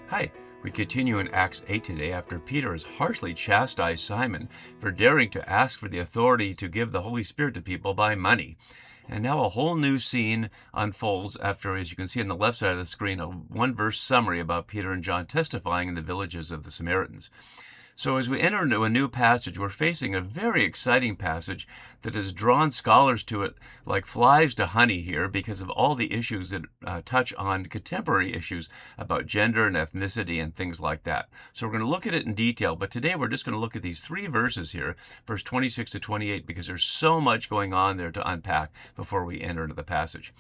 Hi, we continue in Acts 8 today after Peter has harshly chastised Simon for daring to ask for the authority to give the Holy Spirit to people by money. And now a whole new scene unfolds after, as you can see on the left side of the screen, a one-verse summary about Peter and John testifying in the villages of the Samaritans. So as we enter into a new passage, we're facing a very exciting passage that has drawn scholars to it like flies to honey here because of all the issues that touch on contemporary issues about gender and ethnicity and things like that. So we're going to look at it in detail, but today we're just going to look at these three verses here, verse 26 to 28, because there's so much going on there to unpack before we enter into the passage.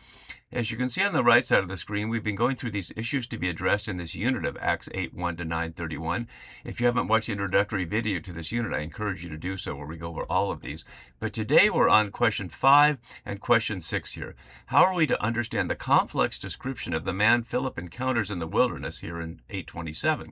As you can see on the right side of the screen, we've been going through these issues to be addressed in this unit of Acts 8, 1 to 9, 31. If you haven't watched the introductory video to this unit, I encourage you to do so, where we go over all of these. But today we're on question 5 and question 6 here. How are we to understand the complex description of the man Philip encounters in the wilderness here in 8:27?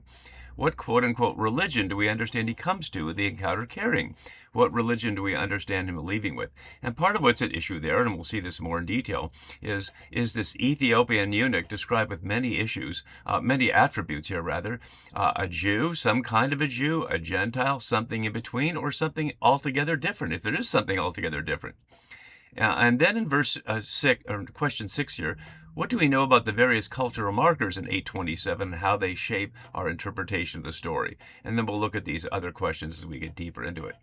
What quote-unquote religion do we understand he comes to the encounter carrying? What religion do we understand him leaving with? And part of what's at issue there, and we'll see this more in detail, is this Ethiopian eunuch described with many issues, many attributes here rather, a Jew, some kind of a Jew, a Gentile, something in between, or something altogether different, if there is something altogether different. And then in verse 6, or question 6 here, what do we know about the various cultural markers in 827 and how they shape our interpretation of the story? And then we'll look at these other questions as we get deeper into it.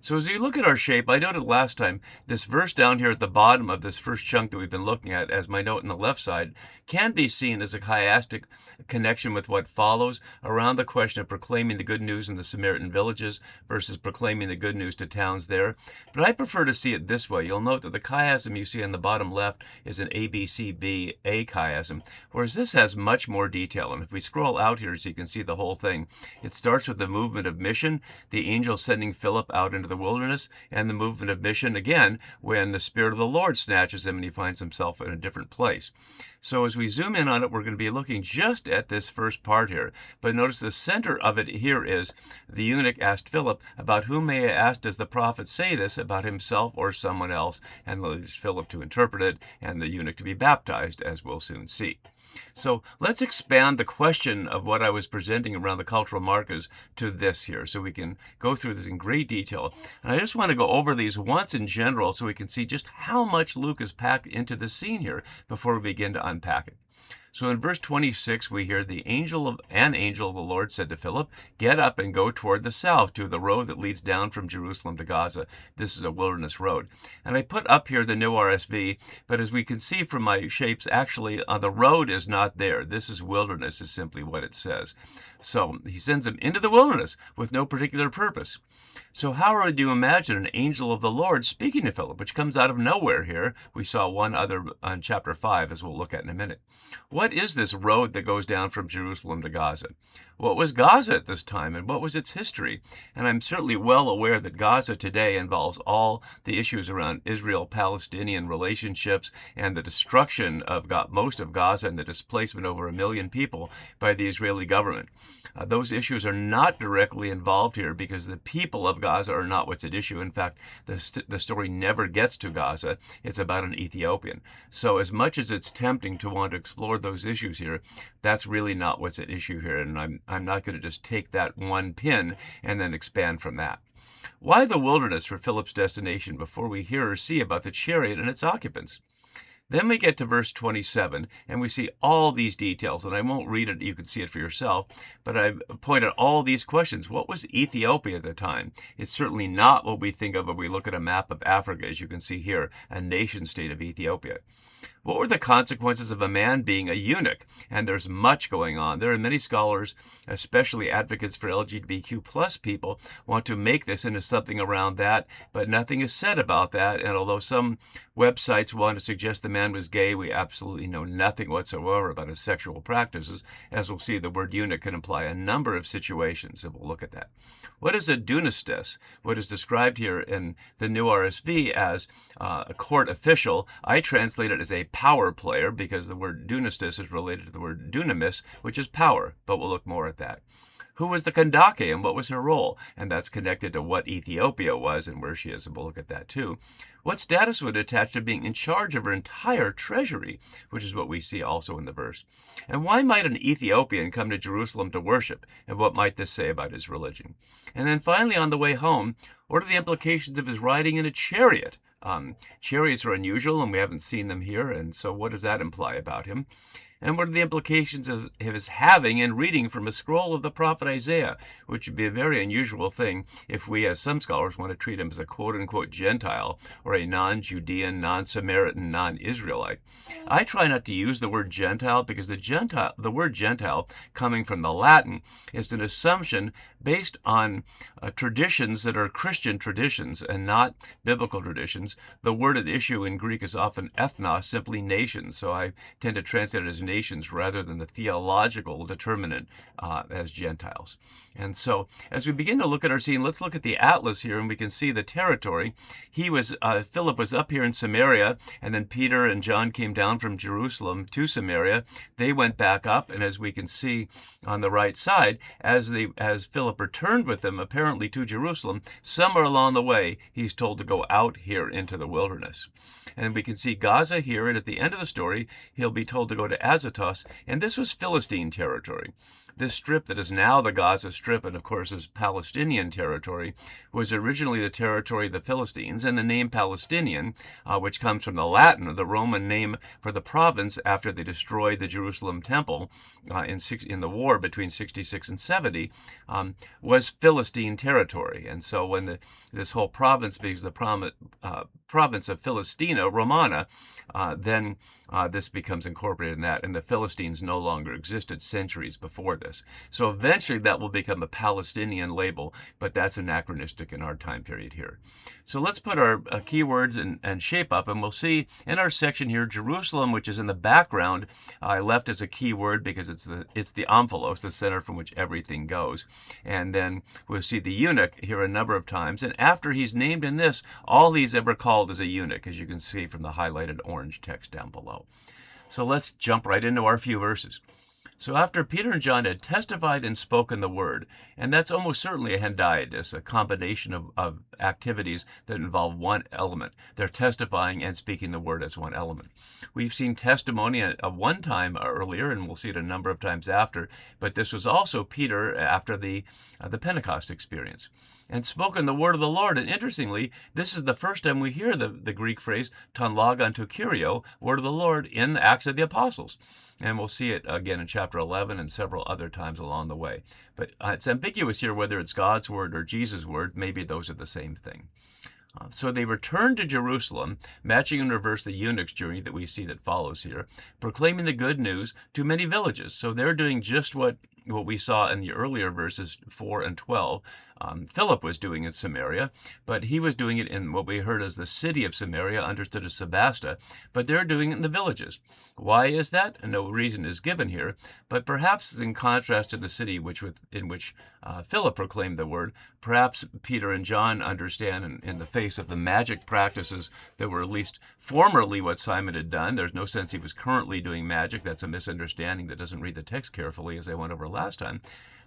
So as you look at our shape, I noted last time, this verse down here at the bottom of this first chunk that we've been looking at, as my note on the left side, can be seen as a chiastic connection with what follows around the question of proclaiming the good news in the Samaritan villages versus proclaiming the good news to towns there. But I prefer to see it this way. You'll note that the chiasm you see on the bottom left is an ABCB A chiasm, whereas this has much more detail. And if we scroll out here so you can see the whole thing, it starts with the movement of mission, the angel sending Philip out into the wilderness, and the movement of mission again when the Spirit of the Lord snatches him and he finds himself in a different place. So as we zoom in on it, we're going to be looking just at this first part here. But notice the center of it here is the eunuch asked Philip, about whom may I ask does the prophet say this, about himself or someone else? And leaves Philip to interpret it and the eunuch to be baptized, as we'll soon see. So let's expand the question of what I was presenting around the cultural markers to this here, so we can go through this in great detail. And I just want to go over these once in general so we can see just how much Luke has packed into the scene here before we begin to unpack it. So in verse 26, we hear an angel of the Lord said to Philip, get up and go toward the south to the road that leads down from Jerusalem to Gaza. This is a wilderness road. And I put up here the new RSV, but as we can see from my shapes, actually the road is not there. This is wilderness is simply what it says. So he sends him into the wilderness with no particular purpose. So how would you imagine an angel of the Lord speaking to Philip, which comes out of nowhere here? We saw one other on chapter 5, as we'll look at in a minute. What is this road that goes down from Jerusalem to Gaza? What was Gaza at this time, and what was its history? And I'm certainly well aware that Gaza today involves all the issues around Israel-Palestinian relationships and the destruction of most of Gaza and the displacement of over 1 million people by the Israeli government. Those issues are not directly involved here because the people of Gaza are not what's at issue. In fact, the story never gets to Gaza. It's about an Ethiopian. So as much as it's tempting to want to explore those issues here, that's really not what's at issue here. And I'm not going to just take that one pin and then expand from that. Why the wilderness for Philip's destination before we hear or see about the chariot and its occupants? Then we get to verse 27, and we see all these details, and I won't read it, you can see it for yourself, but I point out all these questions. What was Ethiopia at the time? It's certainly not what we think of when we look at a map of Africa, as you can see here, a nation-state of Ethiopia. What were the consequences of a man being a eunuch? And there's much going on. There are many scholars, especially advocates for LGBTQ plus people, want to make this into something around that, but nothing is said about that. And although some websites want to suggest the man was gay, we absolutely know nothing whatsoever about his sexual practices. As we'll see, the word eunuch can imply a number of situations, and we'll look at that. What is a dunamis? What is described here in the new RSV as a court official, I translate it as a power player because the word dunamis is related to the word dunamis, which is power, but we'll look more at that. Who was the Kandake and what was her role? And that's connected to what Ethiopia was and where she is, and we'll look at that too. What status would attach to being in charge of her entire treasury, which is what we see also in the verse? And why might an Ethiopian come to Jerusalem to worship? And what might this say about his religion? And then finally, on the way home, what are the implications of his riding in a chariot? Chariots are unusual, and we haven't seen them here, and so what does that imply about him? And what are the implications of his having and reading from a scroll of the prophet Isaiah, which would be a very unusual thing if we, as some scholars, want to treat him as a quote-unquote Gentile or a non-Judean, non-Samaritan, non-Israelite. I try not to use the word Gentile because the word Gentile, coming from the Latin, is an assumption based on traditions that are Christian traditions and not biblical traditions. The word at issue in Greek is often ethnos, simply nations, so I tend to translate it as nations rather than the theological determinant as Gentiles. And so as we begin to look at our scene, let's look at the atlas here, and we can see the territory. Philip was up here in Samaria, and then Peter and John came down from Jerusalem to Samaria. They went back up, and as we can see on the right side, as Philip returned with them apparently to Jerusalem, somewhere along the way he's told to go out here into the wilderness. And we can see Gaza here, and at the end of the story he'll be told to go to Azotus, and this was Philistine territory. This strip that is now the Gaza Strip and, of course, is Palestinian territory, was originally the territory of the Philistines, and the name Palestinian, which comes from the Latin, the Roman name for the province after they destroyed the Jerusalem temple in the war between 66 and 70, was Philistine territory. And so when this whole province becomes the province of Philistina Romana, then this becomes incorporated in that, and the Philistines no longer existed centuries before this. So eventually that will become a Palestinian label, but that's anachronistic in our time period here. So let's put our keywords and shape up, and we'll see in our section here, Jerusalem, which is in the background, I left as a keyword because it's the omphalos, the center from which everything goes. And then we'll see the eunuch here a number of times, and after he's named in this, all he's ever called is a eunuch, as you can see from the highlighted orange text down below. So let's jump right into our few verses. So after Peter and John had testified and spoken the word, and that's almost certainly a hendiadys, a combination of activities that involve one element. They're testifying and speaking the word as one element. We've seen testimony at one time earlier, and we'll see it a number of times after, but this was also Peter after the Pentecost experience, and spoken the word of the Lord. And interestingly, this is the first time we hear the Greek phrase, ton logon to kyrio, word of the Lord, in the Acts of the Apostles. And we'll see it again in chapter 11 and several other times along the way. But it's ambiguous here whether it's God's word or Jesus' word. Maybe those are the same thing. So they returned to Jerusalem, matching in reverse the eunuch's journey that we see that follows here, proclaiming the good news to many villages. So they're doing just what we saw in the earlier verses 4 and 12. Philip was doing in Samaria, but he was doing it in what we heard as the city of Samaria, understood as Sebasta, but they're doing it in the villages. Why is that? No reason is given here, but perhaps in contrast to the city in which Philip proclaimed the word, perhaps Peter and John understand in the face of the magic practices that were at least formerly what Simon had done. There's no sense he was currently doing magic. That's a misunderstanding that doesn't read the text carefully, as I went over last time.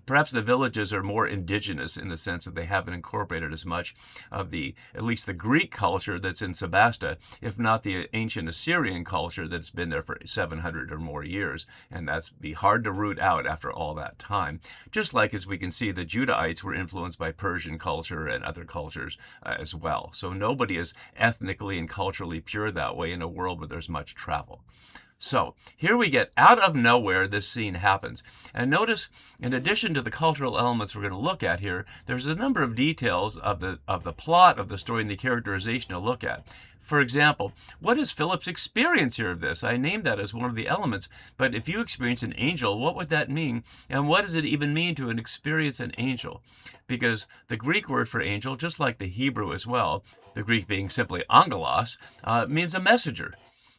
Perhaps the villages are more indigenous in the sense that they haven't incorporated as much of at least the Greek culture that's in Sebasta, if not the ancient Assyrian culture that's been there for 700 or more years. And that's be hard to root out after all that time. Just like, as we can see, the Judahites were influenced by Persian culture and other cultures as well. So nobody is ethnically and culturally pure that way in a world where there's much travel. So here we get out of nowhere, this scene happens. And notice, in addition to the cultural elements we're going to look at here, there's a number of details of the plot of the story and the characterization to look at. For example, what is Philip's experience here of this? I named that as one of the elements, but if you experience an angel, what would that mean? And what does it even mean to experience an angel? Because the Greek word for angel, just like the Hebrew as well, the Greek being simply angelos, means a messenger.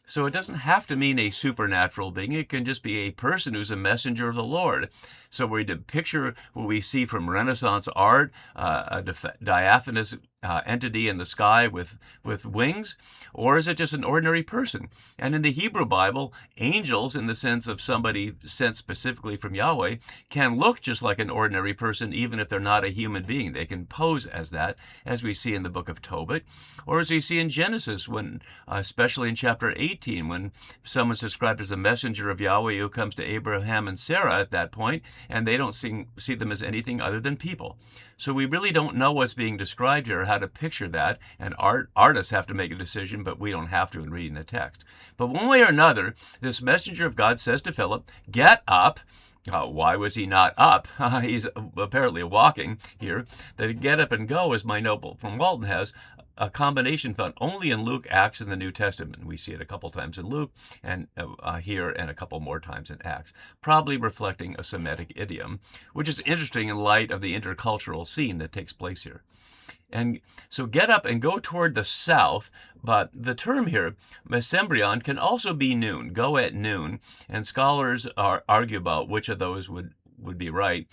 So it doesn't have to mean a supernatural being. It can just be a person who's a messenger of the Lord. So we picture what we see from Renaissance art, a diaphanous entity in the sky with wings, or is it just an ordinary person? And in the Hebrew Bible, angels, in the sense of somebody sent specifically from Yahweh, can look just like an ordinary person, even if they're not a human being. They can pose as that, as we see in the book of Tobit, or as we see in Genesis, when, especially in chapter 18, when someone's described as a messenger of Yahweh who comes to Abraham and Sarah at that point, and they don't see them as anything other than people. So we really don't know what's being described here, how to picture that, and artists have to make a decision, but we don't have to in reading the text. But one way or another, this messenger of God says to Philip, "Get up." Why was he not up? He's apparently walking here. The get up and go, as my note from Walton has, a combination found only in Luke, Acts, and the New Testament. We see it a couple times in Luke and here, and a couple more times in Acts, probably reflecting a Semitic idiom, which is interesting in light of the intercultural scene that takes place here. And so get up and go toward the south, but the term here, mesembrion, can also be noon, go at noon, and scholars argue about which of those would be right.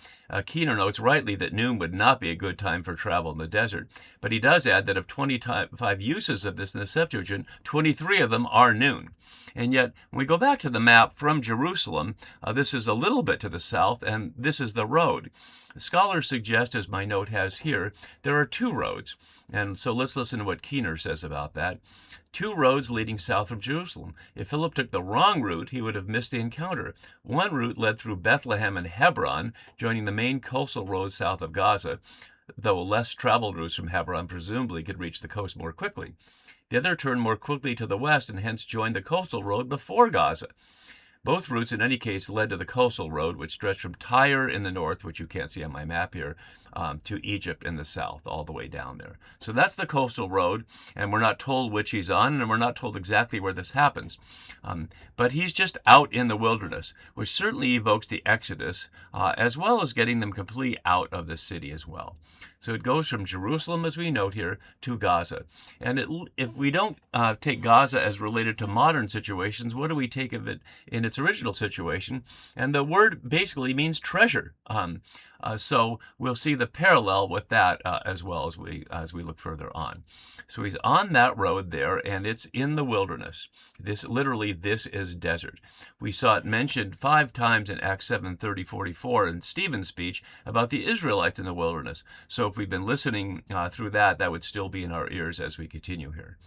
Keener notes rightly that noon would not be a good time for travel in the desert, but he does add that of 25 uses of this in the Septuagint, 23 of them are noon. And yet, when we go back to the map from Jerusalem, this is a little bit to the south, and this is the road. Scholars suggest, as my note has here, there are two roads. And so let's listen to what Keener says about that. Two roads leading south from Jerusalem. If Philip took the wrong route, he would have missed the encounter. One route led through Bethlehem and Hebron, joining the main coastal road south of Gaza, though less traveled routes from Hebron presumably could reach the coast more quickly. The other turned more quickly to the west and hence joined the coastal road before Gaza. Both routes, in any case, led to the coastal road, which stretched from Tyre in the north, which you can't see on my map here, to Egypt in the south, all the way down there. So that's the coastal road, and we're not told which he's on, and we're not told exactly where this happens. But he's just out in the wilderness, which certainly evokes the Exodus, as well as getting them completely out of the city as well. So it goes from Jerusalem, as we note here, to Gaza. And if we don't take Gaza as related to modern situations, what do we take of it in its original situation? And the word basically means treasure. So we'll see the parallel with that as well as we look further on. So he's on that road there, and it's in the wilderness. This is desert. We saw it mentioned 5 times in Acts 7:30, 44 in Stephen's speech about the Israelites in the wilderness. So if we've been listening through that would still be in our ears as we continue here.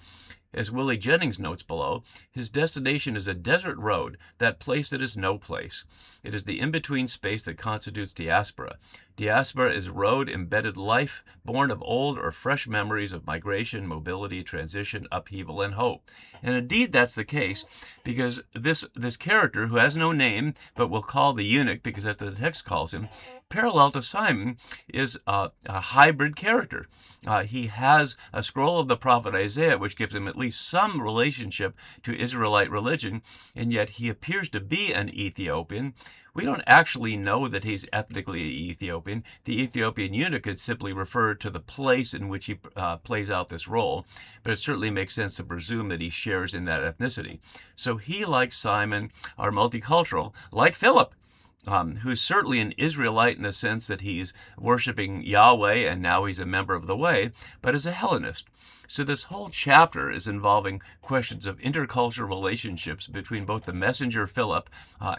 As Willie Jennings notes below, his destination is a desert road, that place that is no place. It is the in-between space that constitutes diaspora. Diaspora is road-embedded life, born of old or fresh memories of migration, mobility, transition, upheaval, and hope. And indeed, that's the case, because this character, who has no name, but we'll call the eunuch, because that's what the text calls him, parallel to Simon, is a hybrid character. He has a scroll of the prophet Isaiah, which gives him at least some relationship to Israelite religion, and yet he appears to be an Ethiopian. We don't actually know that he's ethnically Ethiopian. The Ethiopian eunuch could simply refer to the place in which he plays out this role, but it certainly makes sense to presume that he shares in that ethnicity. So he, like Simon, are multicultural, like Philip, who's certainly an Israelite in the sense that he's worshiping Yahweh and now he's a member of the Way, but is a Hellenist. So this whole chapter is involving questions of intercultural relationships between both the messenger Philip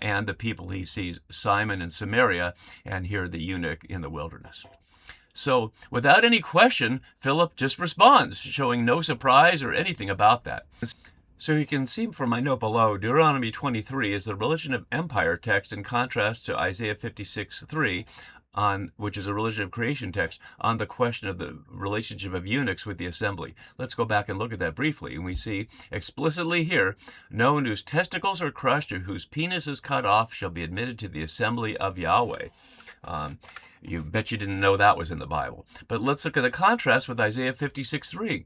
and the people he sees, Simon in Samaria, and here the eunuch in the wilderness. So without any question, Philip just responds, showing no surprise or anything about that. So you can see from my note below, Deuteronomy 23 is the religion of empire text in contrast to Isaiah 56:3, which is a religion of creation text, on the question of the relationship of eunuchs with the assembly. Let's go back and look at that briefly. And we see explicitly here, no one whose testicles are crushed or whose penis is cut off shall be admitted to the assembly of Yahweh. You bet you didn't know that was in the Bible. But let's look at the contrast with Isaiah 56:3.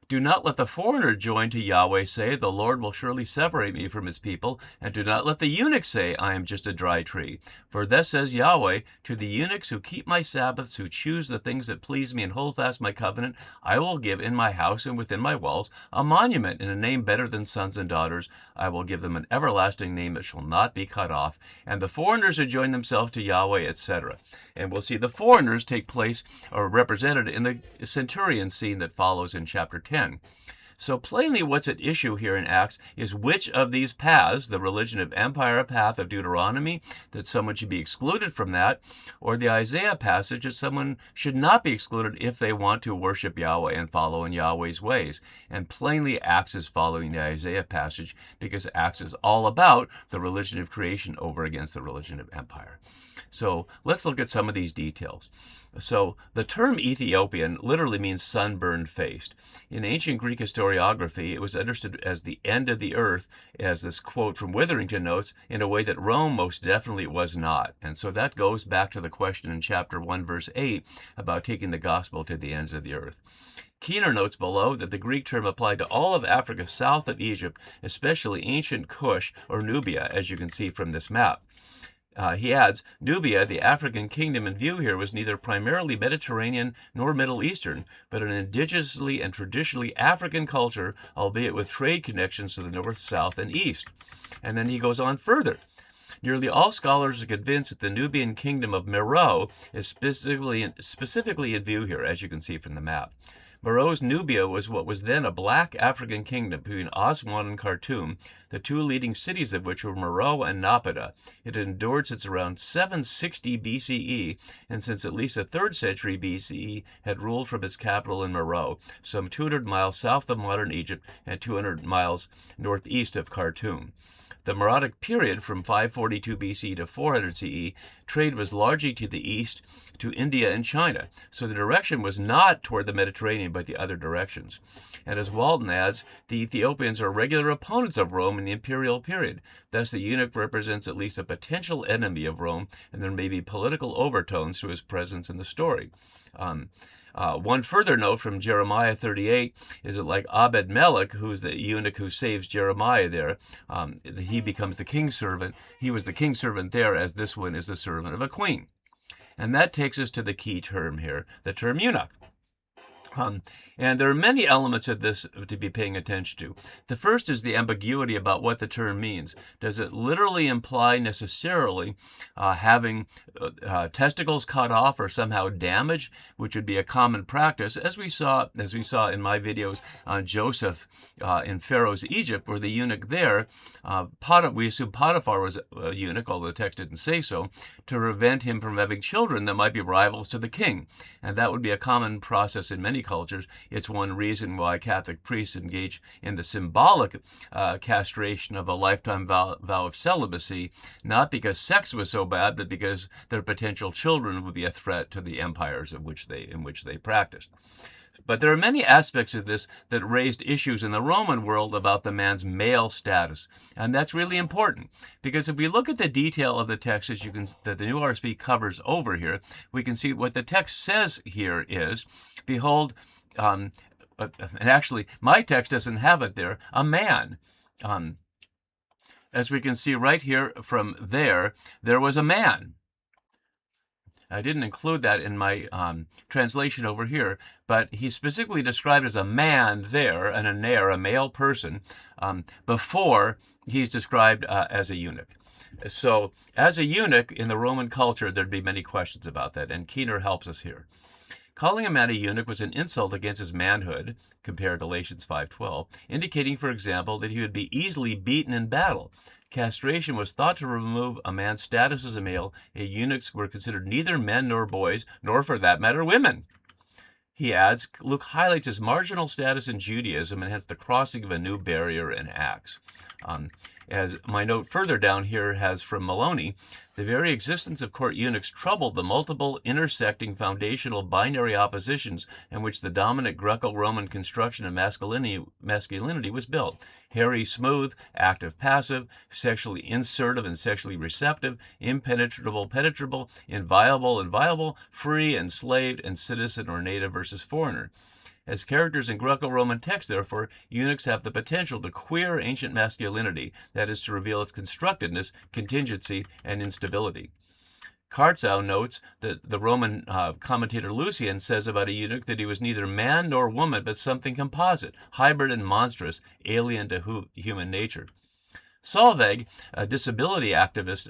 Do not let the foreigner join to Yahweh say, the Lord will surely separate me from his people, and do not let the eunuch say, I am just a dry tree. For thus says Yahweh, to the eunuchs who keep my Sabbaths, who choose the things that please me and hold fast my covenant, I will give in my house and within my walls a monument and a name better than sons and daughters. I will give them an everlasting name that shall not be cut off. And the foreigners who join themselves to Yahweh, etc. And we'll see the foreigners take place or represented in the centurion scene that follows in chapter 10. So plainly what's at issue here in Acts is which of these paths, the religion of empire path of Deuteronomy, that someone should be excluded from that, or the Isaiah passage that someone should not be excluded if they want to worship Yahweh and follow in Yahweh's ways. And plainly Acts is following the Isaiah passage because Acts is all about the religion of creation over against the religion of empire. So let's look at some of these details. So the term Ethiopian literally means sunburned faced. In ancient Greek historiography, it was understood as the end of the earth, as this quote from Witherington notes, in a way that Rome most definitely was not. And so that goes back to the question in chapter 1, verse 8, about taking the gospel to the ends of the earth. Keener notes below that the Greek term applied to all of Africa south of Egypt, especially ancient Cush or Nubia, as you can see from this map. He adds, Nubia, the African kingdom in view here, was neither primarily Mediterranean nor Middle Eastern, but an indigenously and traditionally African culture, albeit with trade connections to the north, south, and east. And then he goes on further. Nearly all scholars are convinced that the Nubian kingdom of Meroe is specifically in view here, as you can see from the map. Meroe's Nubia was what was then a black African kingdom between Aswan and Khartoum, the two leading cities of which were Meroe and Napata. It had endured since around 760 BCE, and since at least the 3rd century BCE had ruled from its capital in Meroe, some 200 miles south of modern Egypt and 200 miles northeast of Khartoum. The Meroitic period from 542 BC to 400 CE, trade was largely to the east, to India and China, so the direction was not toward the Mediterranean but the other directions. And as Walton adds, the Ethiopians are regular opponents of Rome in the imperial period. Thus the eunuch represents at least a potential enemy of Rome, and there may be political overtones to his presence in the story. One further note from Jeremiah 38 is that like Abed-Melech, who's the eunuch who saves Jeremiah there, he becomes the king's servant. He was the king's servant there, as this one is the servant of a queen. And that takes us to the key term here, the term eunuch. And there are many elements of this to be paying attention to. The first is the ambiguity about what the term means. Does it literally imply necessarily having testicles cut off or somehow damaged, which would be a common practice, as we saw in my videos on Joseph in Pharaoh's Egypt, where the eunuch there, we assume Potiphar was a eunuch, although the text didn't say so, to prevent him from having children that might be rivals to the king. And that would be a common process in many cultures. It's one reason why Catholic priests engage in the symbolic castration of a lifetime vow of celibacy, not because sex was so bad, but because their potential children would be a threat to the empires in which they practiced. But there are many aspects of this that raised issues in the Roman world about the man's male status. And that's really important, because if we look at the detail of the text that the New RSV covers over here, we can see what the text says here is, behold, and actually my text doesn't have it there, a man. As we can see right here from there was a man. I didn't include that in my translation over here, but he's specifically described as a man there, an aner, a male person, before he's described as a eunuch. So as a eunuch in the Roman culture, there'd be many questions about that, and Keener helps us here. Calling a man a eunuch was an insult against his manhood, compared to Galatians 5:12, indicating, for example, that he would be easily beaten in battle. Castration was thought to remove a man's status as a male. Eunuchs were considered neither men nor boys, nor for that matter women. He adds, Luke highlights his marginal status in Judaism and hence the crossing of a new barrier in Acts. As my note further down here has from Maloney, the very existence of court eunuchs troubled the multiple intersecting foundational binary oppositions in which the dominant Greco-Roman construction of masculinity was built. Hairy, smooth, active-passive, sexually insertive and sexually receptive, impenetrable, penetrable, inviolable, inviolable, free, enslaved, and citizen or native versus foreigner. As characters in Greco-Roman text, therefore, eunuchs have the potential to queer ancient masculinity, that is, to reveal its constructedness, contingency, and instability. Kartzau notes that the Roman commentator Lucian says about a eunuch that he was neither man nor woman, but something composite, hybrid and monstrous, alien to human nature. Solveig, a disability activist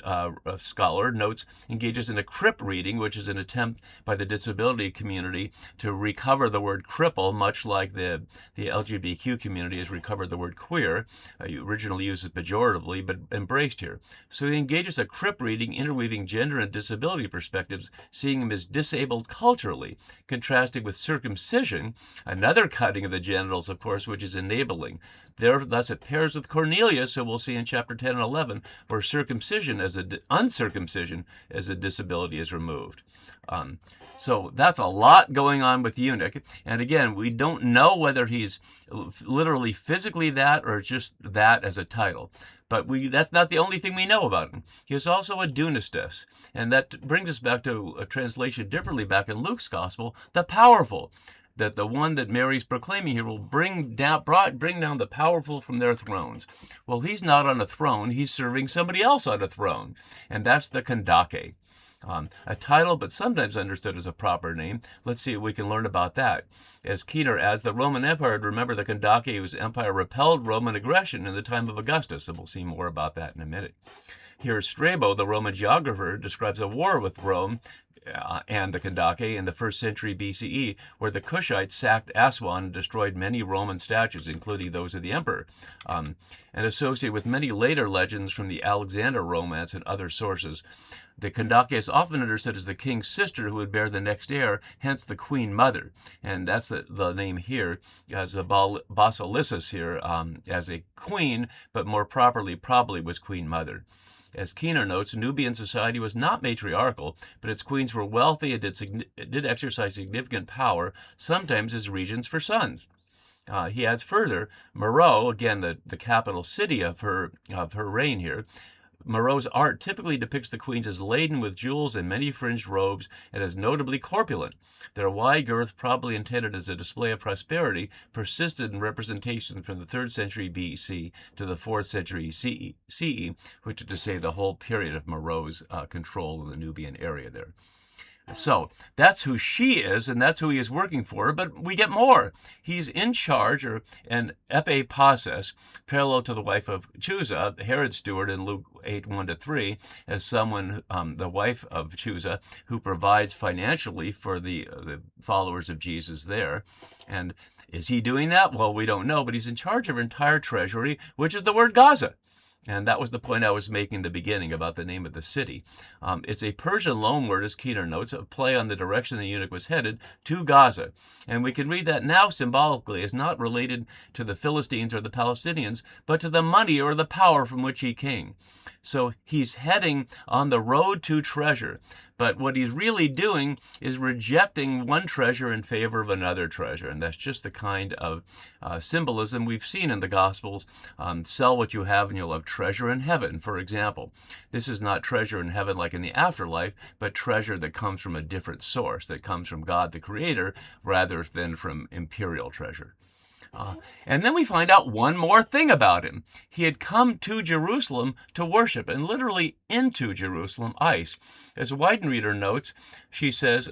scholar, notes engages in a crip reading, which is an attempt by the disability community to recover the word cripple, much like the LGBTQ community has recovered the word queer, originally used pejoratively, but embraced here. So he engages a crip reading, interweaving gender and disability perspectives, seeing him as disabled culturally, contrasting with circumcision, another cutting of the genitals, of course, which is enabling. Thus it pairs with Cornelius, who we'll see in chapter 10 and 11, where uncircumcision as a disability is removed. So that's a lot going on with eunuch. And again, we don't know whether he's literally physically that or just that as a title. But that's not the only thing we know about him. He is also a dunamis. And that brings us back to a translation differently back in Luke's gospel, the powerful. That the one that Mary's proclaiming here will bring down the powerful from their thrones. Well, he's not on a throne. He's serving somebody else on a throne. And that's the kandake. A title, but sometimes understood as a proper name. Let's see what we can learn about that. As Keener adds, the Roman Empire, remember the kandake, whose empire repelled Roman aggression in the time of Augustus. And we'll see more about that in a minute. Here, Strabo, the Roman geographer, describes a war with Rome and the kandake in the 1st century BCE, where the Cushites sacked Aswan and destroyed many Roman statues, including those of the emperor, and associated with many later legends from the Alexander romance and other sources. The kandake is often understood as the king's sister who would bear the next heir, hence the queen mother. And that's the name here, as a basilissus here, as a queen, but more properly probably was queen mother. As Keener notes, Nubian society was not matriarchal, but its queens were wealthy and did exercise significant power, sometimes as regents for sons. He adds further, Meroe, again the capital city of her reign here, Meroe's art typically depicts the queens as laden with jewels and many fringed robes and as notably corpulent. Their wide girth, probably intended as a display of prosperity, persisted in representations from the 3rd century BC to the 4th century CE, which is to say the whole period of Meroe's control of the Nubian area there. So that's who she is, and that's who he is working for. But we get more. He's in charge, or an epiposes, parallel to the wife of Chusa, Herod's steward in Luke 8:1-3, as someone, the wife of Chusa, who provides financially for the followers of Jesus there. And is he doing that? Well, we don't know, but he's in charge of her entire treasury, which is the word Gaza. And that was the point I was making in the beginning about the name of the city. It's a Persian loanword, as Keener notes, a play on the direction the eunuch was headed, to Gaza. And we can read that now symbolically as not related to the Philistines or the Palestinians, but to the money or the power from which he came. So he's heading on the road to treasure. But what he's really doing is rejecting one treasure in favor of another treasure. And that's just the kind of symbolism we've seen in the Gospels. Sell what you have and you'll have treasure in heaven, for example. This is not treasure in heaven like in the afterlife, but treasure that comes from a different source, that comes from God the Creator, rather than from imperial treasure. And then we find out one more thing about him. He had come to Jerusalem to worship, and literally into Jerusalem, eis. As Weidenreader notes, she says,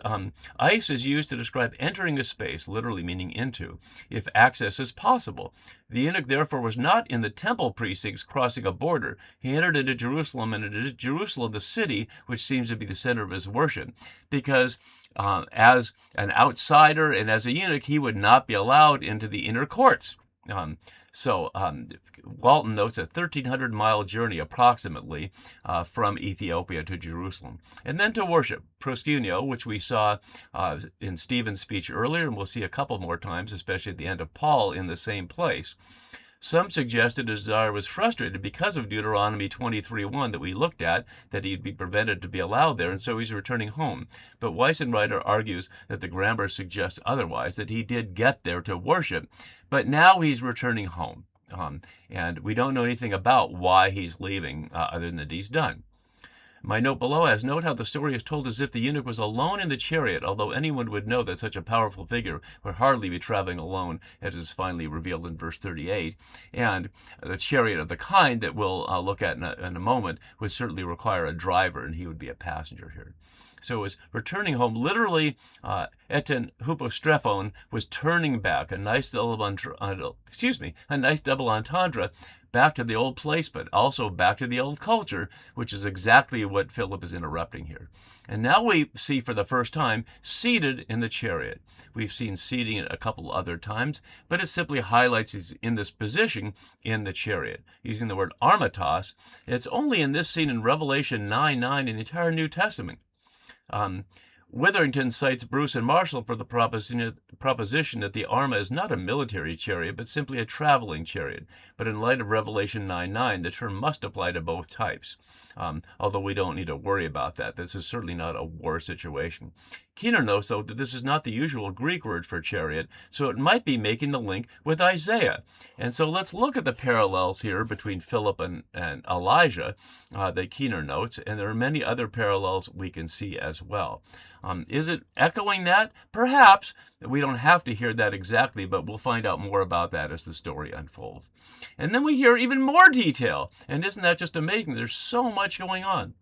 eis is used to describe entering a space, literally meaning into, if access is possible. The eunuch, therefore, was not in the temple precincts crossing a border. He entered into Jerusalem, and it is Jerusalem, the city, which seems to be the center of his worship, because as an outsider and as a eunuch, he would not be allowed into the inner courts. Walton notes a 1,300-mile journey approximately from Ethiopia to Jerusalem. And then to worship, proskuneo, which we saw in Stephen's speech earlier, and we'll see a couple more times, especially at the end of Paul, in the same place. Some suggested his desire was frustrated because of Deuteronomy 23:1 that we looked at, that he'd be prevented to be allowed there, and so he's returning home. But Weissenreiter argues that the grammar suggests otherwise, that he did get there to worship, but now he's returning home. And we don't know anything about why he's leaving, other than that he's done. My note below has note how the story is told as if the eunuch was alone in the chariot, although anyone would know that such a powerful figure would hardly be traveling alone, as is finally revealed in verse 38. And the chariot of the kind that we'll look at in a moment would certainly require a driver, and he would be a passenger here. So his returning home, literally, eten hupostrefon, was turning back, a nice double entendre, back to the old place, but also back to the old culture, which is exactly what Philip is interrupting here. And now we see for the first time seated in the chariot. We've seen seating a couple other times, but it simply highlights he's in this position in the chariot. Using the word armatos, it's only in this scene in Revelation 9:9 in the entire New Testament. Witherington cites Bruce and Marshall for the proposition that the Arma is not a military chariot, but simply a traveling chariot. But in light of Revelation 9:9, the term must apply to both types, although we don't need to worry about that. This is certainly not a war situation. Keener notes, though, that this is not the usual Greek word for chariot, so it might be making the link with Isaiah. And so let's look at the parallels here between Philip and Elijah that Keener notes, and there are many other parallels we can see as well. Is it echoing that? Perhaps. We don't have to hear that exactly, but we'll find out more about that as the story unfolds. And then we hear even more detail. And isn't that just amazing? There's so much going on.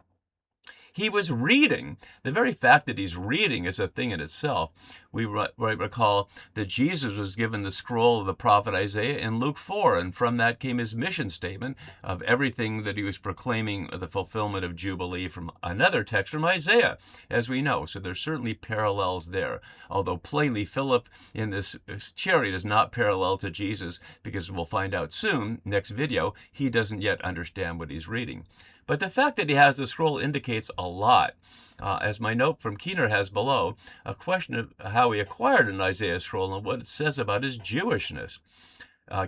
He was reading. The very fact that he's reading is a thing in itself. We recall that Jesus was given the scroll of the prophet Isaiah in Luke 4, and from that came his mission statement of everything that he was proclaiming, the fulfillment of Jubilee, from another text from Isaiah, as we know. So there's certainly parallels there, although plainly Philip in this chariot is not parallel to Jesus, because we'll find out soon, next video, he doesn't yet understand what he's reading. But the fact that he has the scroll indicates a lot. As my note from Keener has below, a question of how he acquired an Isaiah scroll and what it says about his Jewishness.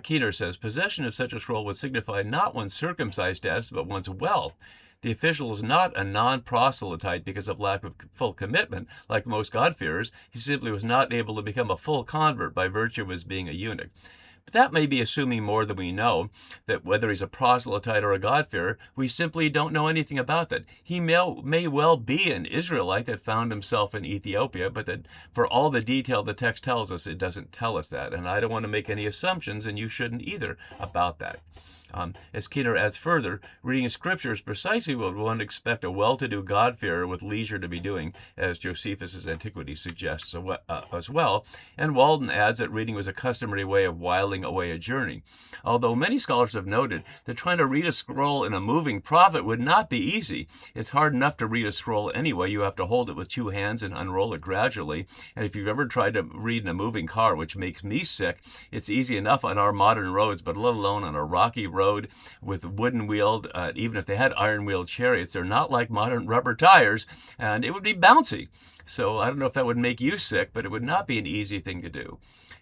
Keener says, possession of such a scroll would signify not one's circumcised status, but one's wealth. The official is not a non-proselyte because of lack of full commitment, like most God-fearers. He simply was not able to become a full convert by virtue of his being a eunuch. But that may be assuming more than we know, that whether he's a proselyte or a God-fearer, we simply don't know anything about that. He may well be an Israelite that found himself in Ethiopia, but that for all the detail the text tells us, it doesn't tell us that. And I don't want to make any assumptions, and you shouldn't either, about that. As Keener adds further, reading Scripture is precisely what one would expect a well-to-do God-fearer with leisure to be doing, as Josephus' Antiquity suggests as well. And Walden adds that reading was a customary way of whiling away a journey. Although many scholars have noted that trying to read a scroll in a moving prophet would not be easy. It's hard enough to read a scroll anyway. You have to hold it with two hands and unroll it gradually. And if you've ever tried to read in a moving car, which makes me sick, it's easy enough on our modern roads, but let alone on a rocky road with wooden wheeled, even if they had iron wheeled chariots, they're not like modern rubber tires, and it would be bouncy. So I don't know if that would make you sick, but it would not be an easy thing to do.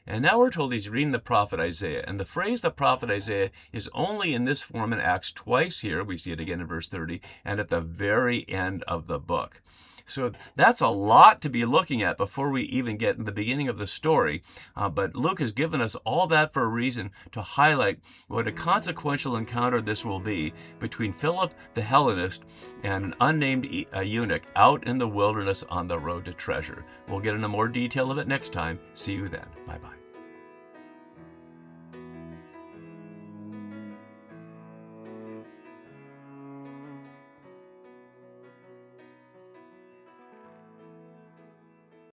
And now we're told he's reading the prophet Isaiah. And the phrase the prophet Isaiah is only in this form in Acts twice here. We see it again in verse 30 and at the very end of the book. So that's a lot to be looking at before we even get in the beginning of the story. But Luke has given us all that for a reason, to highlight what a consequential encounter this will be between Philip the Hellenist and an unnamed eunuch out in the wilderness on the road to treasure. We'll get into more detail of it next time. See you then. Bye-bye.